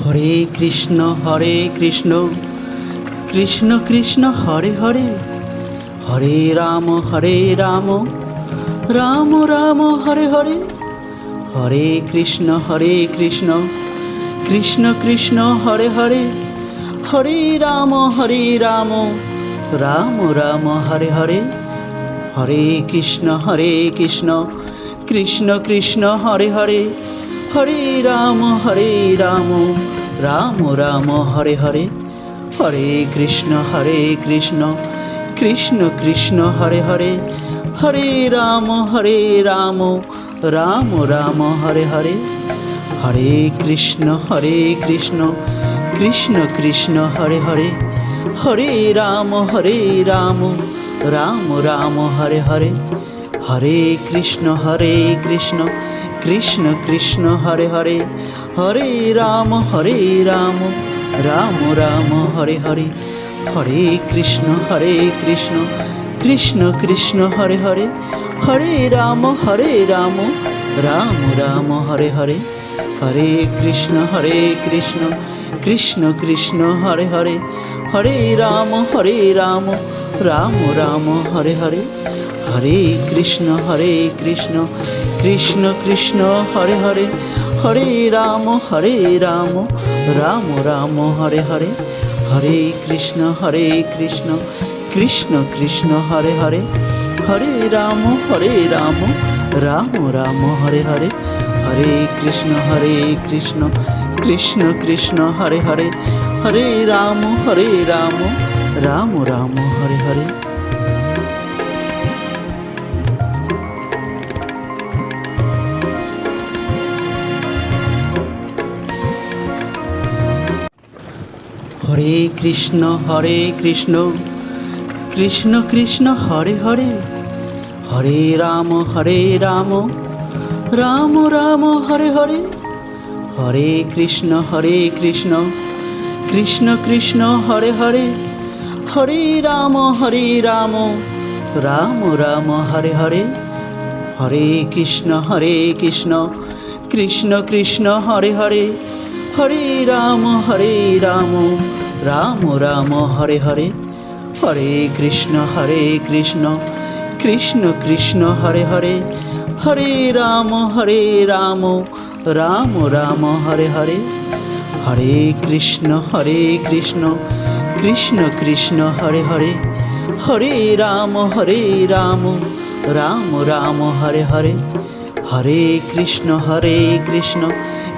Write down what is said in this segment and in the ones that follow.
Hare Krishna Krishna Krishna Hare Hare, Hare Ram Ram Ram Hare Hare, Hare Krishna Krishna Krishna Hare Hare, Hare Ram Ram Ram Hare Hare, Hare Krishna Krishna Krishna Hare Hare, Hare Ram Ram Ram Hare Hare, Hare Krishna Krishna Krishna Hare Hare, Hare Ram Ram Ram Hare Hare, Hare Krishna Krishna Krishna Hare Hare, Hare Ram Ram Ram Hare Hare, Hare Krishna Krishna Krishna Hare Hare, Hare Ram Ram Ram Hare Hare, Hare Krishna Krishna Krishna Hare Hare, Hare Ram Ram Ram Hare Hare, Hare Krishna Krishna Krishna Hare Hare, Hare Ram Ram Ram Hare Hare, Hare Krishna Krishna Krishna Hare Hare, Hare Ram Ram Ram Hare Hare, Hare Krishna Krishna Krishna Hare Hare, Hare Ram Ram Ram Hare Hare, Hare Krishna Krishna Krishna Hare Hare, Hare Ram Ram Ram Hare Hare. Hare Krishna Krishna Krishna Hare Hare, Hare Ram Ram Ram Hare Hare, Hare Krishna Krishna Krishna Hare Hare, Hare Ram Ram Ram Hare Hare, Hare Krishna Krishna Krishna Hare Hare, Hare Ram Ram Ram Hare Hare, Hare Krishna Krishna Krishna Hare Hare, Hare Ram Ram Ram Hare Hare, Hare Krishna Krishna Krishna Hare Hare, Hare Ram Ram Ram Hare Hare, Hare Krishna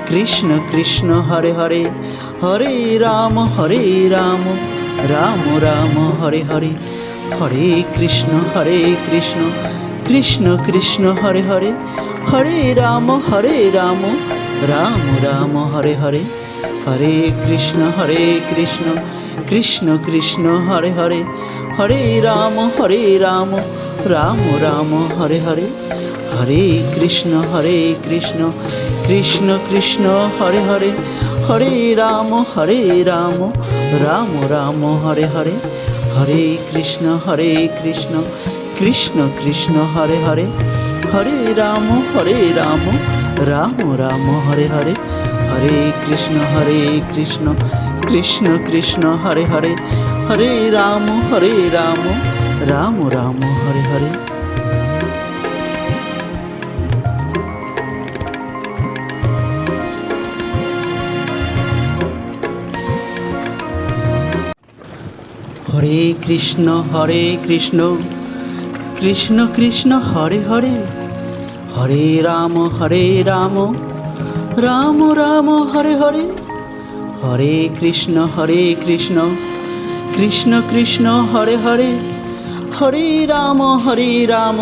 Krishna Krishna Hare Hare, Hare Ram Ram Ram Hare Hare, Hare Krishna Krishna Krishna Hare Hare, Hare Ram Ram Ram Hare Hare, Hare Krishna Krishna Krishna Hare Hare, Hare Ram Ram Ram Hare Hare, Hare Krishna Krishna Krishna Hare Hare, Hare Ram Ram Ram Hare Hare, Hare Krishna Krishna Krishna Hare Hare, Hare Ram Ram Ram Hare Hare, Hare Krishna Krishna Krishna Hare Hare, Hare Ram Ram Ram Hare Hare. Hare Krishna Krishna Krishna Hare Hare, Hare Ram Ram Ram Hare Hare, Hare Krishna Krishna Krishna Hare Hare, Hare Ram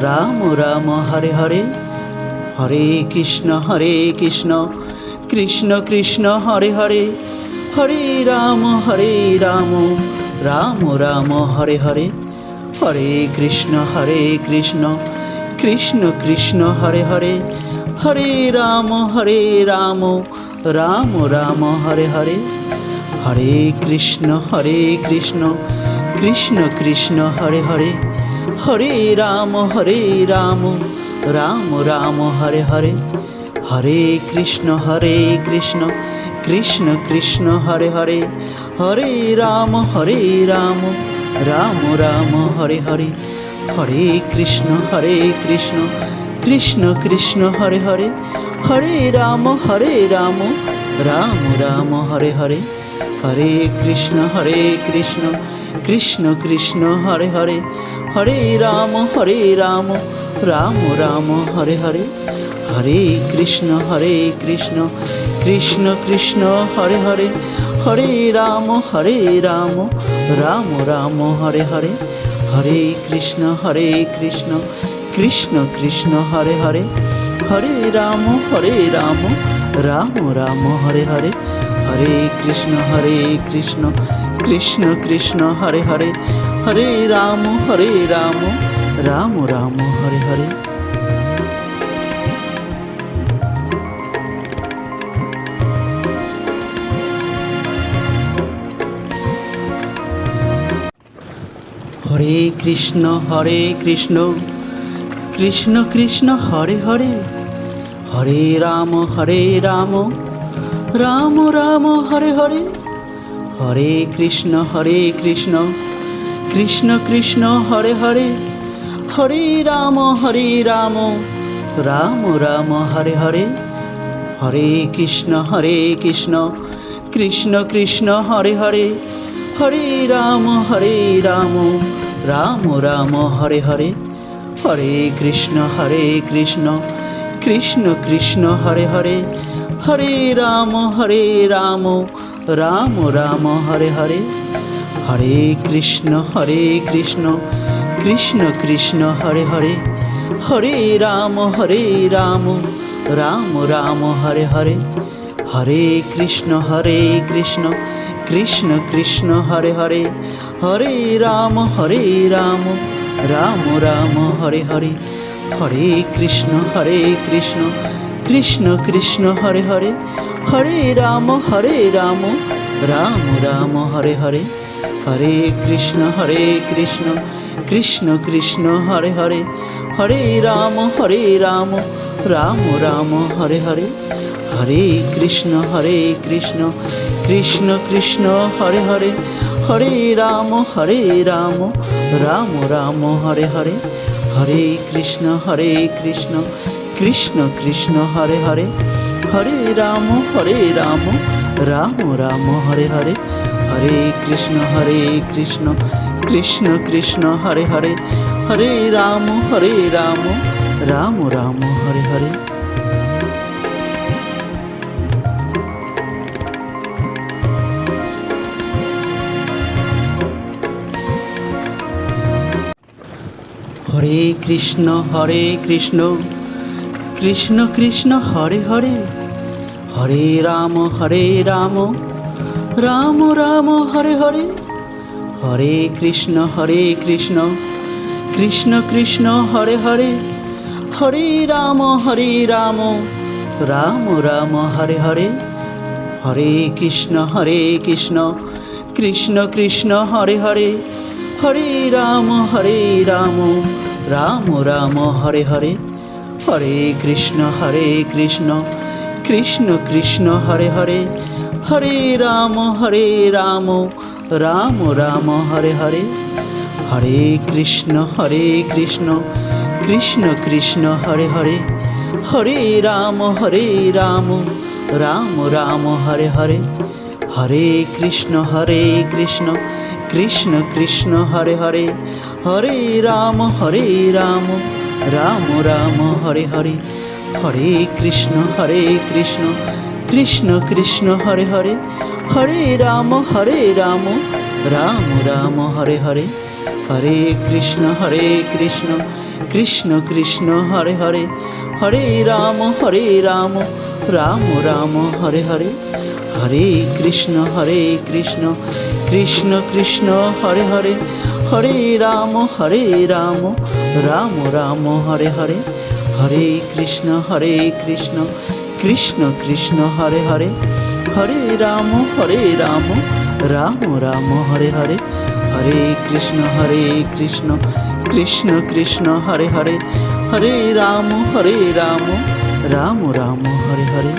Ram Ram Hare Hare, Hare Krishna Krishna Krishna Hare Hare, Hare Ram Ram Ram Hare Hare, Hare Krishna Krishna Krishna Hare Hare, Hare Ram Ram Ram Hare Hare, Hare Krishna Krishna Krishna Hare Hare, Hare Ram Ram Ram Hare Hare, Hare Krishna Krishna Krishna Hare Hare, Hare Ram Ram Ram Hare Hare, Hare Krishna Krishna Krishna Hare Hare, Hare Ram Ram Ram Hare Hare, Hare Krishna Krishna Krishna Hare Hare, Hare Ram Ram Ram Hare Hare, Hare Krishna Krishna Krishna Hare Hare, Hare Ram Ram Ram Hare Hare, Hare Krishna Krishna Krishna Hare Hare, Hare Ram Ram Ram Hare Hare, Hare Krishna Krishna Krishna Hare Hare, Hare Ram Ram Ram Hare Hare. Hare Krishna Krishna Krishna Hare Hare, Hare Ram Ram Ram Hare Hare, Hare Krishna Krishna Krishna Hare Hare, Hare Ram Ram Ram Hare Hare, Hare Krishna Krishna Krishna Hare Hare, Hare Ram Ram Ram Hare Hare, Hare Krishna Krishna Krishna Hare Hare, Hare Ram Ram Ram Hare Hare, Hare Krishna Krishna Krishna Hare Hare, Hare Ram Ram Ram Hare Hare, Hare Krishna Krishna Krishna Hare Hare, Hare Ram Ram Ram Hare Hare, Hare Krishna Krishna Krishna Hare Hare, Hare Ram Ram Ram Hare Hare, Hare Krishna Krishna Krishna Hare Hare, Hare Ram Ram Ram Hare Hare, Hare Krishna Krishna Krishna Hare Hare, Hare Ram Ram Ram Hare Hare, Hare Krishna Krishna Krishna Hare Hare, Hare Ram Ram Ram Hare Hare, Hare Krishna Krishna Krishna Hare Hare, Hare Ram Ram Ram Hare Hare. Hare Krishna Krishna Krishna Hare Hare, Hare Ram Ram Ram Hare Hare, Hare Krishna Krishna Krishna Hare Hare, Hare Ram Ram Ram Hare Hare, Hare Krishna Krishna Krishna Hare Hare, Hare Ram Ram Ram Hare Hare, Hare Krishna Krishna Krishna Hare Hare, Hare Ram Ram Ram Hare Hare, Hare Krishna Krishna Krishna Hare Hare, Hare Ram Ram Ram Hare Hare, Hare Krishna Krishna Krishna Hare Hare, Hare Ram Ram Ram Hare Hare, Hare Krishna Krishna Krishna Hare Hare, Hare Ram Ram Ram Hare Hare, Hare Krishna Krishna Krishna Hare Hare, Hare Ram Ram Ram Hare Hare, Hare Krishna Krishna Krishna Hare Hare, Hare Ram Ram Ram Hare Hare, Hare Krishna Krishna Krishna Hare Hare, Hare Ram Ram Ram Hare Hare, Hare Krishna Krishna Krishna Hare Hare, Hare Ram Ram Ram Hare Hare.